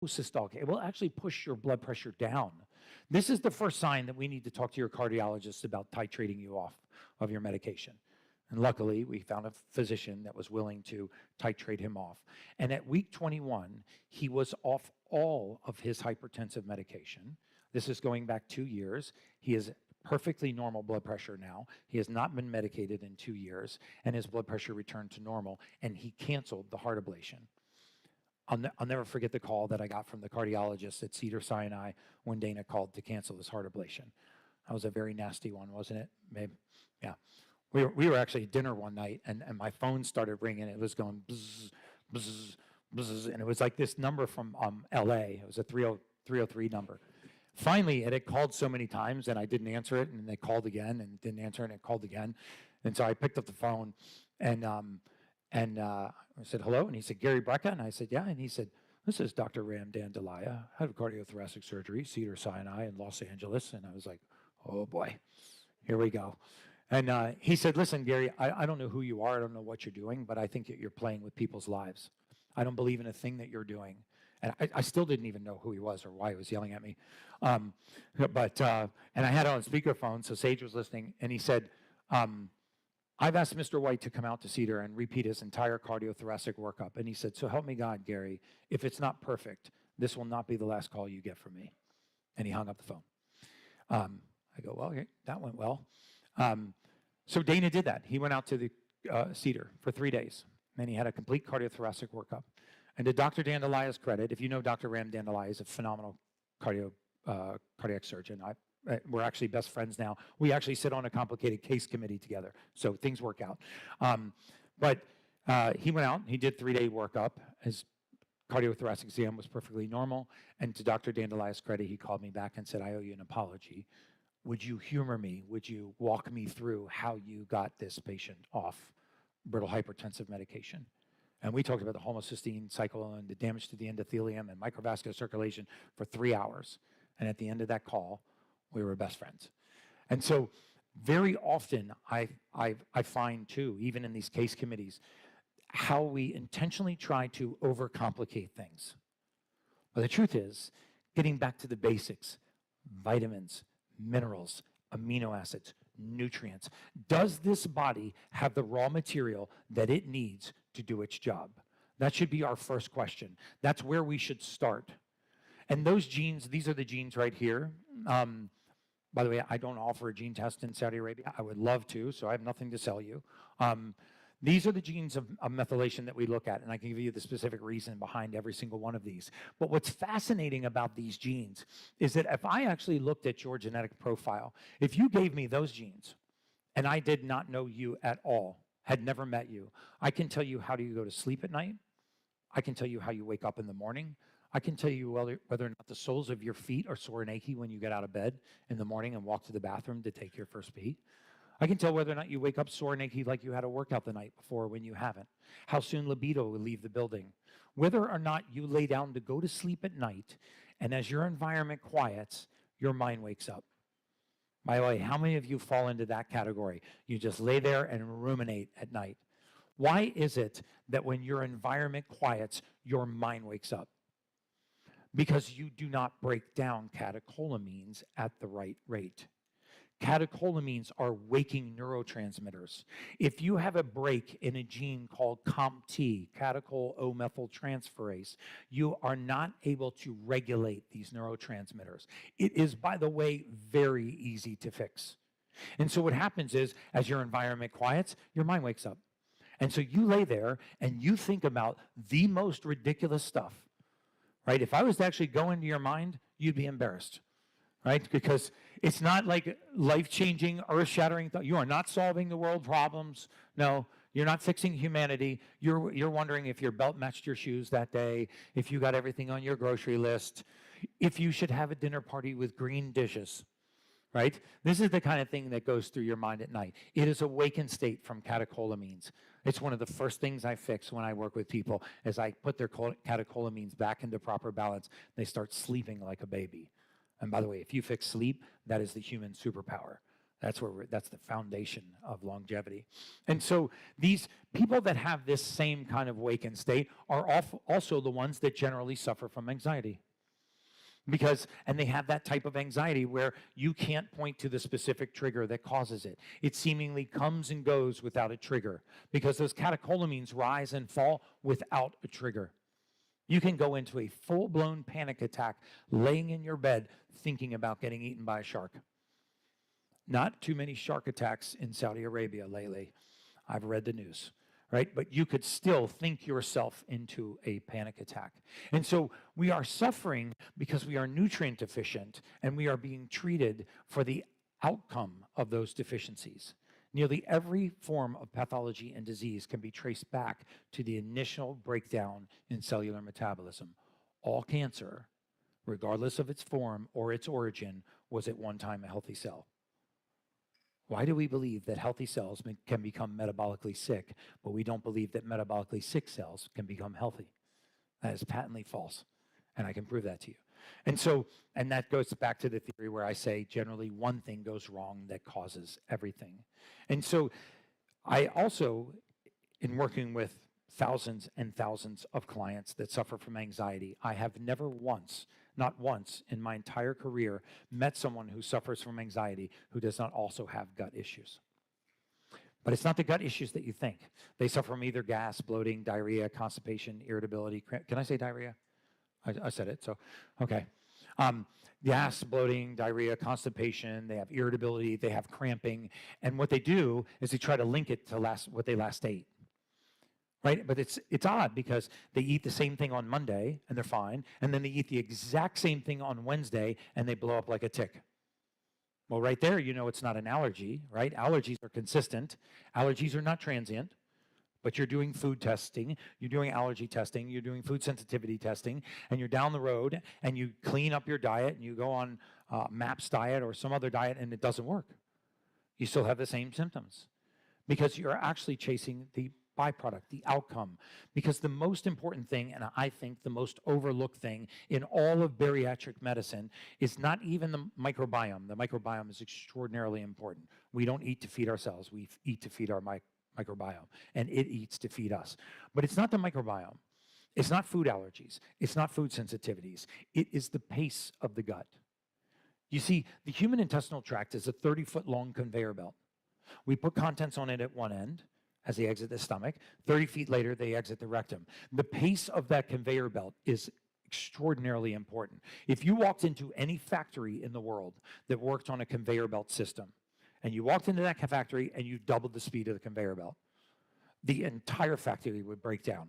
systolic. It will actually push your blood pressure down. This is the first sign that we need to talk to your cardiologist about titrating you off of your medication. And luckily, we found a physician that was willing to titrate him off. And at week 21, he was off all of his hypertensive medication. This is going back 2 years. He is perfectly normal blood pressure now. He has not been medicated in 2 years, and his blood pressure returned to normal, and he canceled the heart ablation. I'll never forget the call that I got from the cardiologist at Cedars-Sinai when Dana called to cancel his heart ablation. That was a very nasty one, wasn't it? Maybe, yeah. We were actually at dinner one night, and my phone started ringing. It was going bzz, bzz, bzz, and it was like this number from LA. It was a 303 number. Finally, it had called so many times, and I didn't answer it, and they called again, and didn't answer it, and it called again. And so I picked up the phone, and I said, hello? And he said, Gary Brecka? And I said, yeah. And he said, this is Dr. Ram Dandeliah, head of cardiothoracic surgery, Cedars-Sinai in Los Angeles. And I was like, oh boy, here we go. And he said, listen, Gary, I don't know who you are. I don't know what you're doing, but I think that you're playing with people's lives. I don't believe in a thing that you're doing. And I still didn't even know who he was or why he was yelling at me. And I had it on speakerphone, so Sage was listening, and he said, I've asked Mr. White to come out to Cedar and repeat his entire cardiothoracic workup. And he said, so help me God, Gary, if it's not perfect, this will not be the last call you get from me. And he hung up the phone. I go, well, okay, that went well. So Dana did that. He went out to the Cedar for 3 days, and he had a complete cardiothoracic workup. And to Dr. Dandelaia's credit, if you know Dr. Ram Dandelaya, he's a phenomenal cardiac surgeon. We're actually best friends now. We actually sit on a complicated case committee together, so things work out. But he went out, he did 3-day workup. His cardiothoracic exam was perfectly normal. And to Dr. Dandelaia's credit, he called me back and said, I owe you an apology. Would you humor me? Would you walk me through how you got this patient off brittle hypertensive medication? And we talked about the homocysteine cycle and the damage to the endothelium and microvascular circulation for 3 hours. And at the end of that call, we were best friends. And so very often I find too, even in these case committees, how we intentionally try to overcomplicate things. But the truth is, getting back to the basics, vitamins, minerals, amino acids, nutrients. Does this body have the raw material that it needs to do its job? That should be our first question. That's where we should start. And those genes, these are the genes right here. By the way, I don't offer a gene test in Saudi Arabia. I would love to, so I have nothing to sell you. These are the genes of methylation that we look at, and I can give you the specific reason behind every single one of these. But what's fascinating about these genes is that if I actually looked at your genetic profile, if you gave me those genes, and I did not know you at all, had never met you, I can tell you how do you go to sleep at night. I can tell you how you wake up in the morning. I can tell you whether or not the soles of your feet are sore and achy when you get out of bed in the morning and walk to the bathroom to take your first pee. I can tell whether or not you wake up sore and achy like you had a workout the night before when you haven't. How soon libido will leave the building. Whether or not you lay down to go to sleep at night, and as your environment quiets, your mind wakes up. By the way, how many of you fall into that category? You just lay there and ruminate at night. Why is it that when your environment quiets, your mind wakes up? Because you do not break down catecholamines at the right rate. Catecholamines are waking neurotransmitters. If you have a break in a gene called COMT, catechol O-methyltransferase, you are not able to regulate these neurotransmitters. It is, by the way, very easy to fix. And so what happens is, as your environment quiets, your mind wakes up. And so you lay there and you think about the most ridiculous stuff, right? If I was to actually go into your mind, you'd be embarrassed. Right? Because it's not like life-changing, earth-shattering thought. You are not solving the world problems. No, you're not fixing humanity. You're wondering if your belt matched your shoes that day, if you got everything on your grocery list, if you should have a dinner party with green dishes. Right? This is the kind of thing that goes through your mind at night. It is a wakened state from catecholamines. It's one of the first things I fix when I work with people is I put their catecholamines back into proper balance. They start sleeping like a baby. And by the way, if you fix sleep, that is the human superpower. That's that's the foundation of longevity. And so these people that have this same kind of wakened state are also the ones that generally suffer from anxiety. And they have that type of anxiety where you can't point to the specific trigger that causes it. It seemingly comes and goes without a trigger because those catecholamines rise and fall without a trigger. You can go into a full-blown panic attack laying in your bed thinking about getting eaten by a shark. Not too many shark attacks in Saudi Arabia lately. I've read the news, right? But you could still think yourself into a panic attack. And so we are suffering because we are nutrient deficient and we are being treated for the outcome of those deficiencies. Nearly every form of pathology and disease can be traced back to the initial breakdown in cellular metabolism. All cancer, regardless of its form or its origin, was at one time a healthy cell. Why do we believe that healthy cells can become metabolically sick, but we don't believe that metabolically sick cells can become healthy? That is patently false, and I can prove that to you. And that goes back to the theory where I say generally one thing goes wrong that causes everything. And so I also, in working with thousands and thousands of clients that suffer from anxiety, I have never once, not once in my entire career, met someone who suffers from anxiety who does not also have gut issues. But it's not the gut issues that you think. They suffer from either gas, bloating, diarrhea, constipation, irritability. Can I say diarrhea? I said it, so, okay. Gas, bloating, diarrhea, constipation, they have irritability, they have cramping, and what they do is they try to link it to what they last ate. Right? But it's odd because they eat the same thing on Monday and they're fine, and then they eat the exact same thing on Wednesday and they blow up like a tick. Well, right there, you know it's not an allergy, right? Allergies are consistent. Allergies are not transient, but you're doing food testing, you're doing allergy testing, you're doing food sensitivity testing, and you're down the road and you clean up your diet and you go on MAPS diet or some other diet and it doesn't work. You still have the same symptoms because you're actually chasing the byproduct, the outcome. Because the most important thing, and I think the most overlooked thing in all of bariatric medicine, is not even the microbiome. The microbiome is extraordinarily important. We don't eat to feed ourselves. We eat to feed our microbiome, and it eats to feed us. But it's not the microbiome. It's not food allergies. It's not food sensitivities. It is the pace of the gut. You see, the human intestinal tract is a 30-foot long conveyor belt. We put contents on it at one end as they exit the stomach. 30 feet later, they exit the rectum. The pace of that conveyor belt is extraordinarily important. If you walked into any factory in the world that worked on a conveyor belt system, and you walked into that factory and you doubled the speed of the conveyor belt, the entire factory would break down.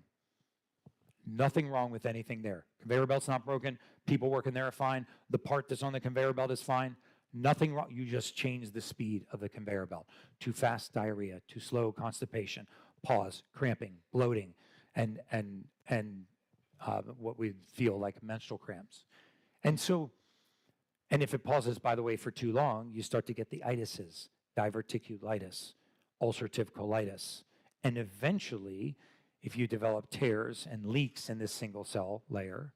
Nothing wrong with anything there. Conveyor belt's not broken. People working there are fine. The part that's on the conveyor belt is fine. Nothing wrong. You just change the speed of the conveyor belt. Too fast, diarrhea. Too slow, constipation. Pause, cramping, bloating, and what we feel like menstrual cramps. And if it pauses, by the way, for too long, you start to get the itises, diverticulitis, ulcerative colitis, and eventually, if you develop tears and leaks in this single cell layer,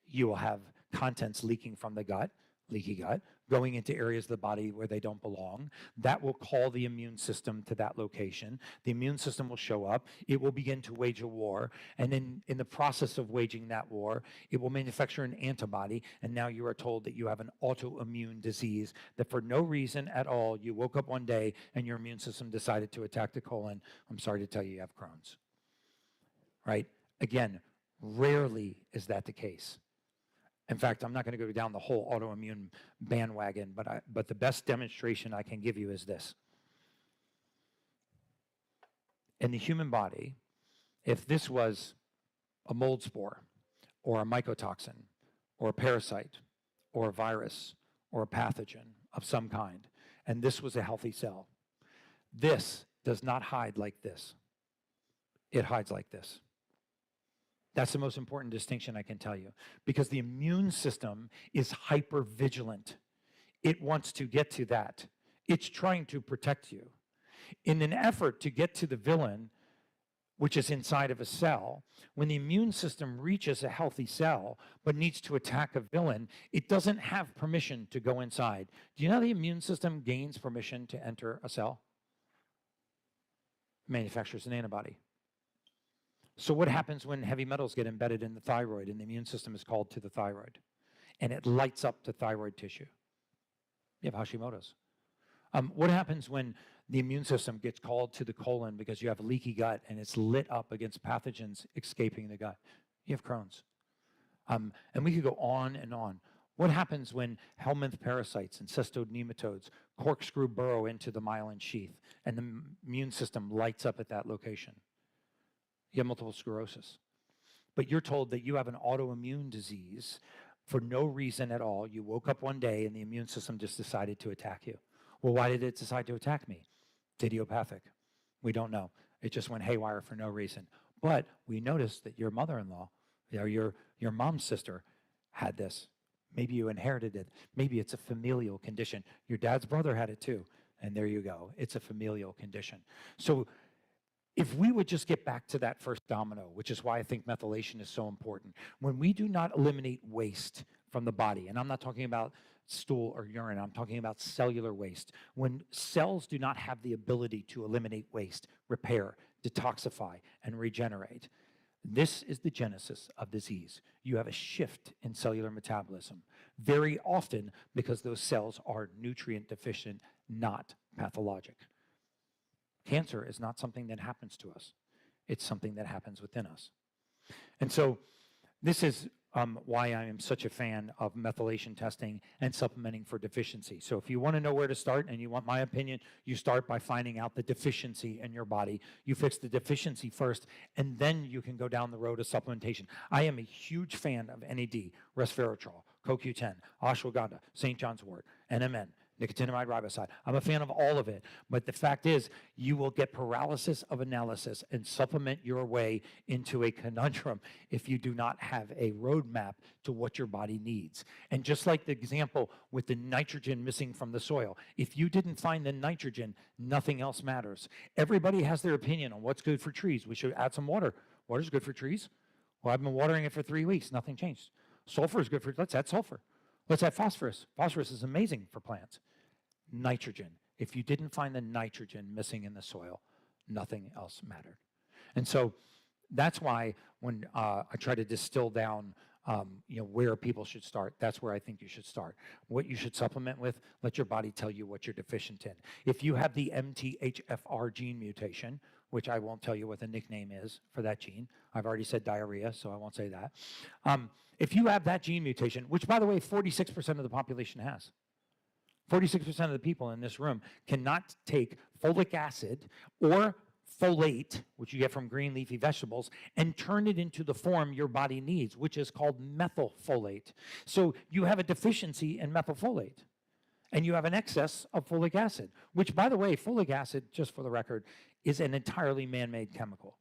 you will have contents leaking from the gut, leaky gut, going into areas of the body where they don't belong. That will call the immune system to that location. The immune system will show up. It will begin to wage a war. And in the process of waging that war, it will manufacture an antibody. And now you are told that you have an autoimmune disease that for no reason at all, you woke up one day and your immune system decided to attack the colon. I'm sorry to tell you, you have Crohn's. Right? Again, rarely is that the case. In fact, I'm not going to go down the whole autoimmune bandwagon, but the best demonstration I can give you is this. In the human body, if this was a mold spore, or a mycotoxin, or a parasite, or a virus, or a pathogen of some kind, and this was a healthy cell, this does not hide like this. It hides like this. That's the most important distinction I can tell you, because the immune system is hypervigilant. It wants to get to that. It's trying to protect you. In an effort to get to the villain, which is inside of a cell, when the immune system reaches a healthy cell but needs to attack a villain, it doesn't have permission to go inside. Do you know the immune system gains permission to enter a cell? Manufactures an antibody. So what happens when heavy metals get embedded in the thyroid and the immune system is called to the thyroid and it lights up the thyroid tissue? You have Hashimoto's. What happens when the immune system gets called to the colon because you have a leaky gut and it's lit up against pathogens escaping the gut? You have Crohn's. And we could go on and on. What happens when helminth parasites and cestode nematodes corkscrew burrow into the myelin sheath and the immune system lights up at that location? You have multiple sclerosis. But you're told that you have an autoimmune disease for no reason at all. You woke up one day and the immune system just decided to attack you. Well, why did it decide to attack me? It's idiopathic. We don't know. It just went haywire for no reason. But we noticed that your mother-in-law, or your mom's sister, had this. Maybe you inherited it. Maybe it's a familial condition. Your dad's brother had it too. And there you go. It's a familial condition. So if we would just get back to that first domino, which is why I think methylation is so important, when we do not eliminate waste from the body, and I'm not talking about stool or urine, I'm talking about cellular waste. When cells do not have the ability to eliminate waste, repair, detoxify, and regenerate, this is the genesis of disease. You have a shift in cellular metabolism, very often because those cells are nutrient deficient, not pathologic. Cancer is not something that happens to us. It's something that happens within us. And so this is why I am such a fan of methylation testing and supplementing for deficiency. So if you want to know where to start and you want my opinion, you start by finding out the deficiency in your body. You fix the deficiency first, and then you can go down the road of supplementation. I am a huge fan of NAD, resveratrol, CoQ10, ashwagandha, St. John's wort, NMN, nicotinamide riboside. I'm a fan of all of it, but the fact is you will get paralysis of analysis and supplement your way into a conundrum if you do not have a roadmap to what your body needs. And just like the example with the nitrogen missing from the soil, if you didn't find the nitrogen, nothing else matters. Everybody has their opinion on what's good for trees. We should add some water. Water's good for trees. Well, I've been watering it for 3 weeks. Nothing changed. Sulfur is good for, let's add sulfur. Let's add phosphorus. Phosphorus is amazing for plants. Nitrogen. If you didn't find the nitrogen missing in the soil, nothing else mattered. And so that's why when I try to distill down where people should start, that's where I think you should start. What you should supplement with, let your body tell you what you're deficient in. If you have the MTHFR gene mutation, which I won't tell you what the nickname is for that gene. I've already said diarrhea, so I won't say that. If you have that gene mutation, which by the way, 46% of the population has. 46% of the people in this room cannot take folic acid or folate, which you get from green leafy vegetables, and turn it into the form your body needs, which is called methylfolate. So you have a deficiency in methylfolate, and you have an excess of folic acid, which, by the way, folic acid, just for the record, is an entirely man-made chemical.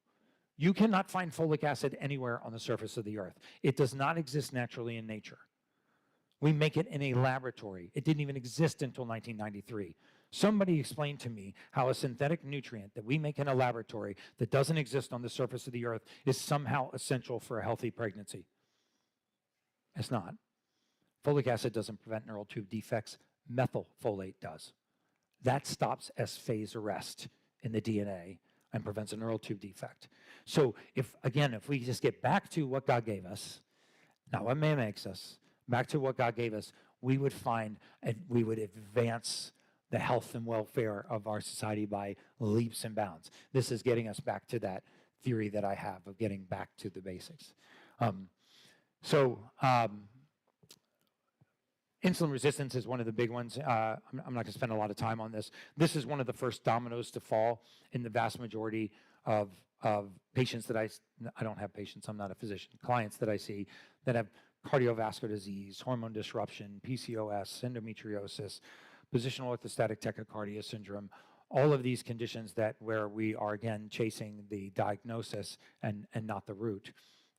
You cannot find folic acid anywhere on the surface of the earth. It does not exist naturally in nature. We make it in a laboratory. It didn't even exist until 1993. Somebody explained to me how a synthetic nutrient that we make in a laboratory that doesn't exist on the surface of the earth is somehow essential for a healthy pregnancy. It's not. Folic acid doesn't prevent neural tube defects. Methylfolate does. That stops S phase arrest in the DNA and prevents a neural tube defect. So if we just get back to what God gave us, not what man makes us, back to what God gave us, we would find and we would advance the health and welfare of our society by leaps and bounds. This is getting us back to that theory that I have of getting back to the basics. Insulin resistance is one of the big ones. I'm not going to spend a lot of time on this. This is one of the first dominoes to fall in the vast majority of patients that I don't have patients, I'm not a physician, clients that I see that have cardiovascular disease, hormone disruption, PCOS, endometriosis, positional orthostatic tachycardia syndrome, all of these conditions where we are again chasing the diagnosis and not the root.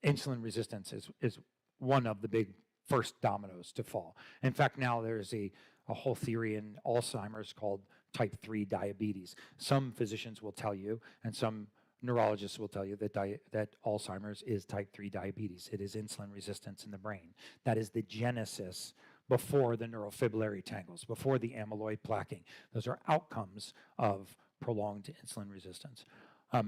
Insulin resistance is one of the big first dominoes to fall. In fact, now there's a whole theory in Alzheimer's called type 3 diabetes. Some physicians will tell you, and some neurologists will tell you that that Alzheimer's is type 3 diabetes. It is insulin resistance in the brain. That is the genesis before the neurofibrillary tangles, before the amyloid plaquing. Those are outcomes of prolonged insulin resistance. I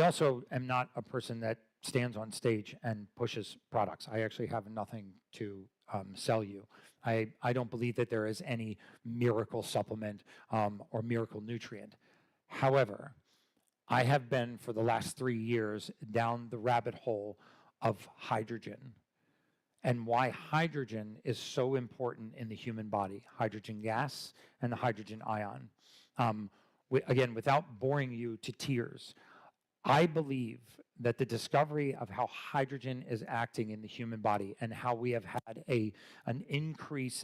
also am not a person that stands on stage and pushes products. I actually have nothing to sell you. I don't believe that there is any miracle supplement or miracle nutrient. However, I have been for the last 3 years down the rabbit hole of hydrogen and why hydrogen is so important in the human body, hydrogen gas and the hydrogen ion. Again, without boring you to tears, I believe that the discovery of how hydrogen is acting in the human body and how we have had an increase,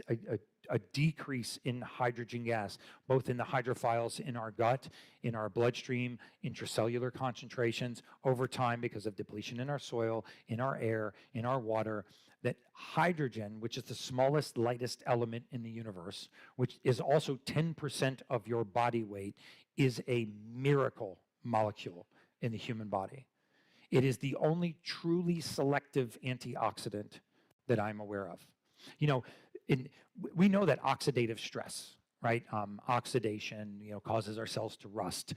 a decrease in hydrogen gas, both in the hydrophiles in our gut, in our bloodstream, intracellular concentrations over time because of depletion in our soil, in our air, in our water, that hydrogen, which is the smallest, lightest element in the universe, which is also 10% of your body weight, is a miracle molecule in the human body. It is the only truly selective antioxidant that I'm aware of. You know, we know that oxidative stress, right? Oxidation, causes our cells to rust.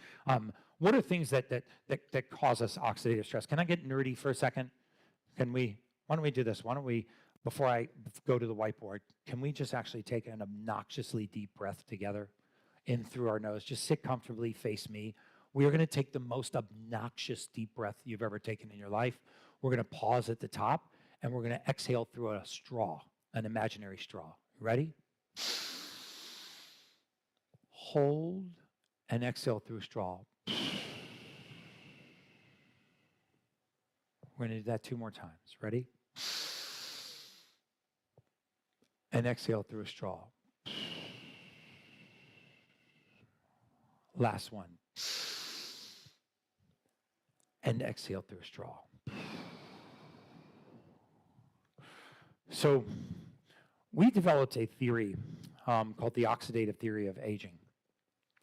What are things that cause us oxidative stress? Can I get nerdy for a second? Why don't we do this? Why don't we, before I go to the whiteboard, can we just actually take an obnoxiously deep breath together in through our nose? Just sit comfortably, face me. We are going to take the most obnoxious deep breath you've ever taken in your life. We're going to pause at the top, and we're going to exhale through a straw, an imaginary straw. Ready? Hold and exhale through a straw. We're going to do that 2 more times. Ready? And exhale through a straw. Last one. And exhale through a straw. So we developed a theory called the oxidative theory of aging.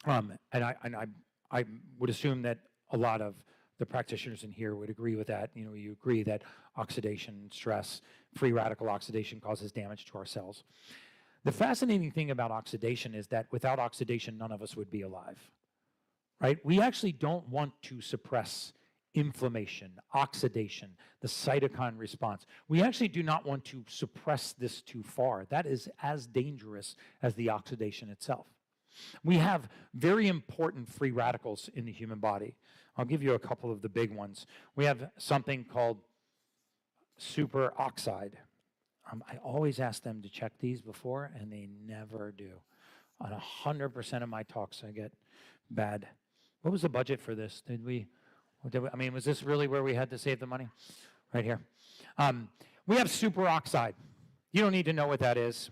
And I would assume that a lot of the practitioners in here would agree with that. You agree that oxidation, stress, free radical oxidation causes damage to our cells. The fascinating thing about oxidation is that without oxidation, none of us would be alive, right? We actually don't want to suppress inflammation, oxidation, the cytokine response. We actually do not want to suppress this too far. That is as dangerous as the oxidation itself. We have very important free radicals in the human body. I'll give you a couple of the big ones. We have something called superoxide. I always ask them to check these before, and they never do. On 100% of my talks, I get bad. What was the budget for this? Was this really where we had to save the money? Right here. We have superoxide. You don't need to know what that is.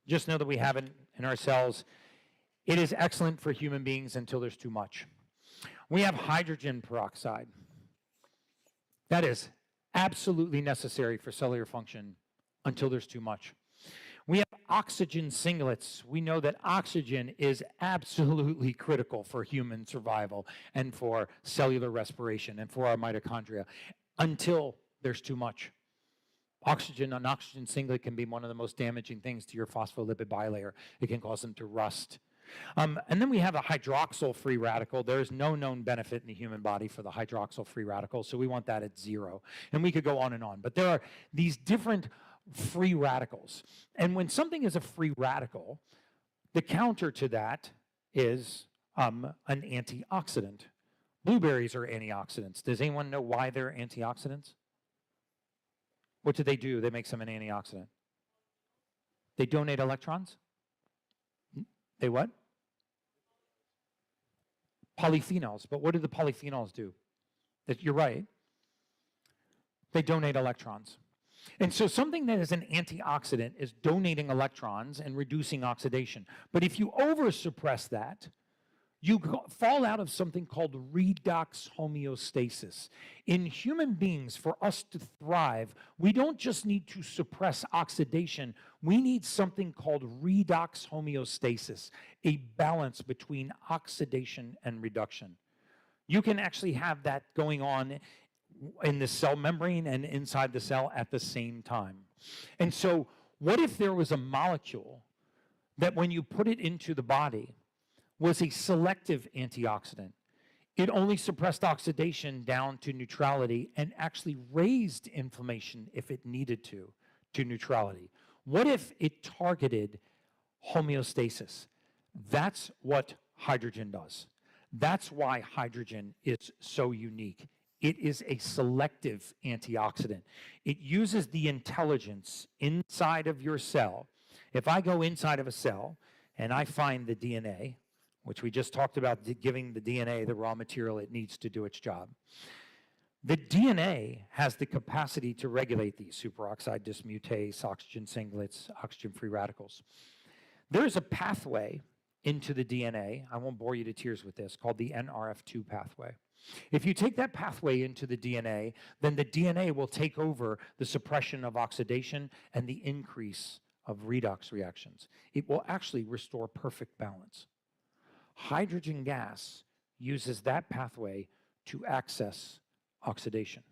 Just know that we have it in our cells. It is excellent for human beings until there's too much. We have hydrogen peroxide. That is absolutely necessary for cellular function until there's too much. We have oxygen singlets. We know that oxygen is absolutely critical for human survival and for cellular respiration and for our mitochondria until there's too much. An oxygen singlet can be one of the most damaging things to your phospholipid bilayer. It can cause them to rust. And then we have a hydroxyl free radical. There is no known benefit in the human body for the hydroxyl free radical, so we want that at 0. And we could go on and on. But there are these different free radicals. And when something is a free radical, the counter to that is an antioxidant. Blueberries are antioxidants. Does anyone know why they're antioxidants? What do? They make some an antioxidant. They donate electrons? They what? Polyphenols. But what do the polyphenols do? You're right. They donate electrons. And so something that is an antioxidant is donating electrons and reducing oxidation. But if you oversuppress that, you fall out of something called redox homeostasis. In human beings, for us to thrive, we don't just need to suppress oxidation, we need something called redox homeostasis, a balance between oxidation and reduction. You can actually have that going on in the cell membrane and inside the cell at the same time. And so, what if there was a molecule that when you put it into the body was a selective antioxidant? It only suppressed oxidation down to neutrality and actually raised inflammation if it needed to neutrality. What if it targeted homeostasis? That's what hydrogen does. That's why hydrogen is so unique. It is a selective antioxidant. It uses the intelligence inside of your cell. If I go inside of a cell and I find the DNA, which we just talked about giving the DNA the raw material it needs to do its job, the DNA has the capacity to regulate these superoxide dismutase, oxygen singlets, oxygen-free radicals. There is a pathway into the DNA, I won't bore you to tears with this, called the NRF2 pathway. If you take that pathway into the DNA, then the DNA will take over the suppression of oxidation and the increase of redox reactions. It will actually restore perfect balance. Hydrogen gas uses that pathway to access oxidation.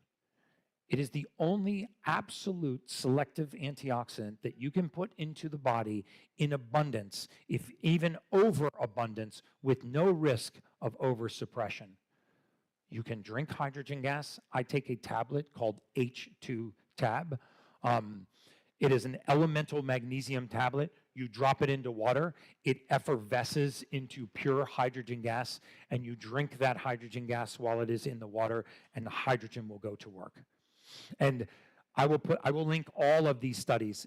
It is the only absolute selective antioxidant that you can put into the body in abundance, if even overabundance, with no risk of oversuppression. You can drink hydrogen gas. I take a tablet called H2 Tab. It is an elemental magnesium tablet. You drop it into water, it effervesces into pure hydrogen gas, and you drink that hydrogen gas while it is in the water, and the hydrogen will go to work. And I will link all of these studies.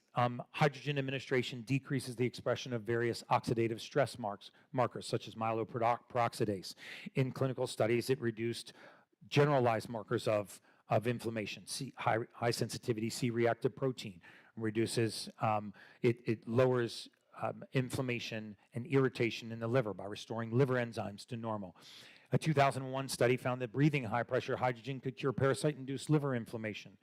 Hydrogen administration decreases the expression of various oxidative stress markers, such as myeloperoxidase. In clinical studies, it reduced generalized markers of inflammation, high sensitivity C-reactive protein, reduces, it lowers inflammation and irritation in the liver by restoring liver enzymes to normal. A 2001 study found that breathing high-pressure hydrogen could cure parasite-induced liver inflammation.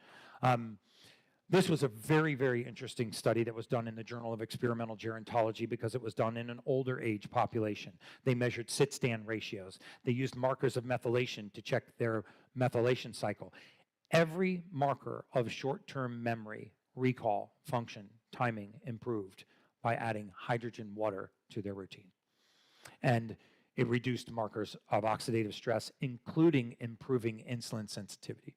This was a very, very interesting study that was done in the Journal of Experimental Gerontology because it was done in an older age population. They measured sit-stand ratios. They used markers of methylation to check their methylation cycle. Every marker of short-term memory, recall, function, timing improved by adding hydrogen water to their routine. And it reduced markers of oxidative stress, including improving insulin sensitivity.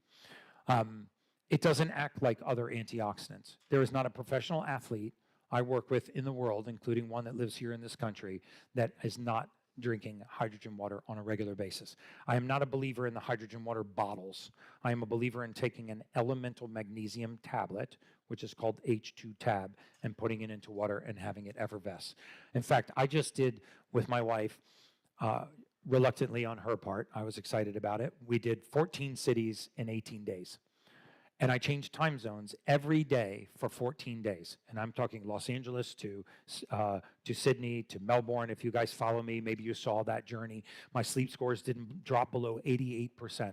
It doesn't act like other antioxidants. There is not a professional athlete I work with in the world, including one that lives here in this country, that is not drinking hydrogen water on a regular basis. I am not a believer in the hydrogen water bottles. I am a believer in taking an elemental magnesium tablet, which is called H2 Tab, and putting it into water and having it effervesce. In fact, I just did with my wife, reluctantly on her part, I was excited about it. We did 14 cities in 18 days. And I changed time zones every day for 14 days. And I'm talking Los Angeles to Sydney to Melbourne. If you guys follow me, maybe you saw that journey. My sleep scores didn't drop below 88%.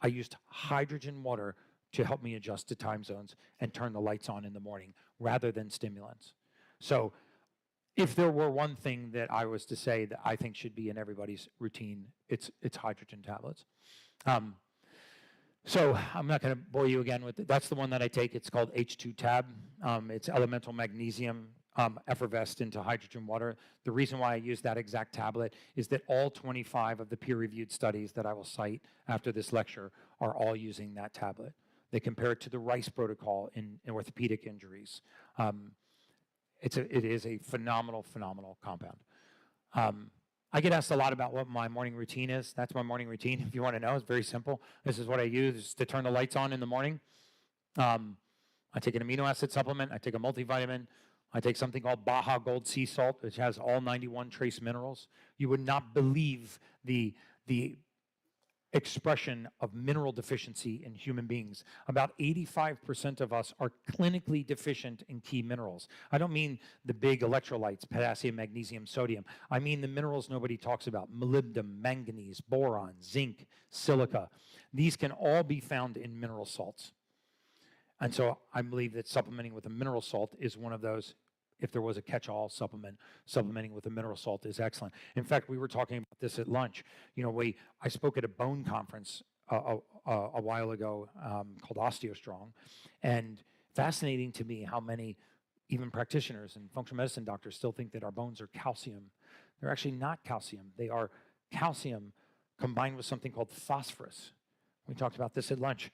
I used hydrogen water to help me adjust to time zones and turn the lights on in the morning rather than stimulants. So if there were one thing that I was to say that I think should be in everybody's routine, it's hydrogen tablets. So I'm not going to bore you again with it. That's the one that I take. It's called H2 Tab. It's elemental magnesium effervesced into hydrogen water. The reason why I use that exact tablet is that all 25 of the peer-reviewed studies that I will cite after this lecture are all using that tablet. They compare it to the Rice protocol in orthopedic injuries. It is a phenomenal, phenomenal compound. I get asked a lot about what my morning routine is. That's my morning routine. If you want to know, it's very simple. This is what I use to turn the lights on in the morning. I take an amino acid supplement. I take a multivitamin. I take something called Baja Gold Sea Salt, which has all 91 trace minerals. You would not believe the expression of mineral deficiency in human beings. About 85% of us are clinically deficient in key minerals. I don't mean the big electrolytes, potassium, magnesium, sodium. I mean the minerals nobody talks about: molybdenum, manganese, boron, zinc, silica. These can all be found in mineral salts. And so I believe that supplementing with a mineral salt is one of those. If there was a catch-all supplement, supplementing with a mineral salt is excellent. In fact, we were talking about this at lunch. You know, I spoke at a bone conference a while ago called OsteoStrong, and fascinating to me how many even practitioners and functional medicine doctors still think that our bones are calcium. They're actually not calcium. They are calcium combined with something called phosphorus. We talked about this at lunch.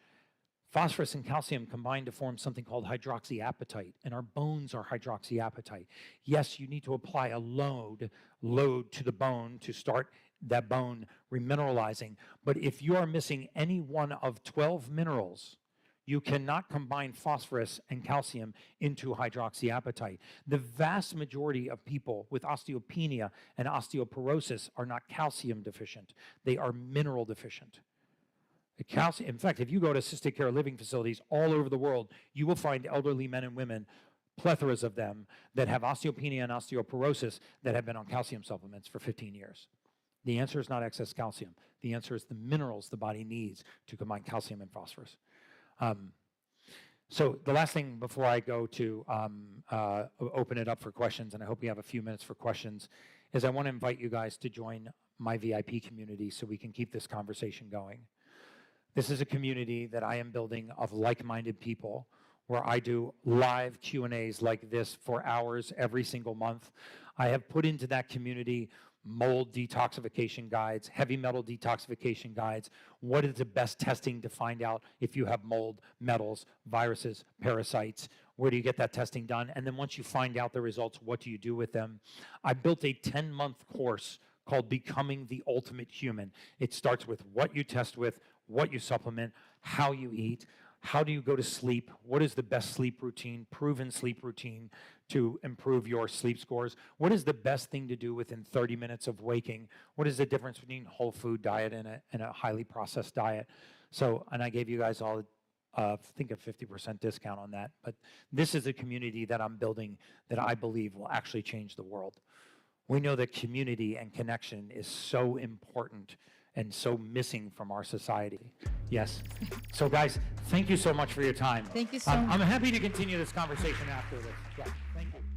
Phosphorus and calcium combine to form something called hydroxyapatite, and our bones are hydroxyapatite. Yes, you need to apply a load to the bone to start that bone remineralizing, but if you are missing any one of 12 minerals, you cannot combine phosphorus and calcium into hydroxyapatite. The vast majority of people with osteopenia and osteoporosis are not calcium deficient. They are mineral deficient. Calcium, in fact, if you go to assisted care living facilities all over the world, you will find elderly men and women, plethoras of them, that have osteopenia and osteoporosis that have been on calcium supplements for 15 years. The answer is not excess calcium. The answer is the minerals the body needs to combine calcium and phosphorus. So the last thing before I go to open it up for questions, and I hope we have a few minutes for questions, is I want to invite you guys to join my VIP community so we can keep this conversation going. This is a community that I am building of like-minded people where I do live Q&As like this for hours every single month. I have put into that community mold detoxification guides, heavy metal detoxification guides. What is the best testing to find out if you have mold, metals, viruses, parasites? Where do you get that testing done? And then once you find out the results, what do you do with them? I built a 10-month course called Becoming the Ultimate Human. It starts with what you test with, what you supplement, how you eat, how do you go to sleep, what is the best sleep routine, proven sleep routine to improve your sleep scores, what is the best thing to do within 30 minutes of waking, what is the difference between whole food diet and a highly processed diet. So, and I gave you guys all, I think, a 50% discount on that, but this is a community that I'm building that I believe will actually change the world. We know that community and connection is so important and so missing from our society. Yes. So guys, thank you so much for your time. Thank you so much. I'm happy to continue this conversation after this. Yeah, thank you.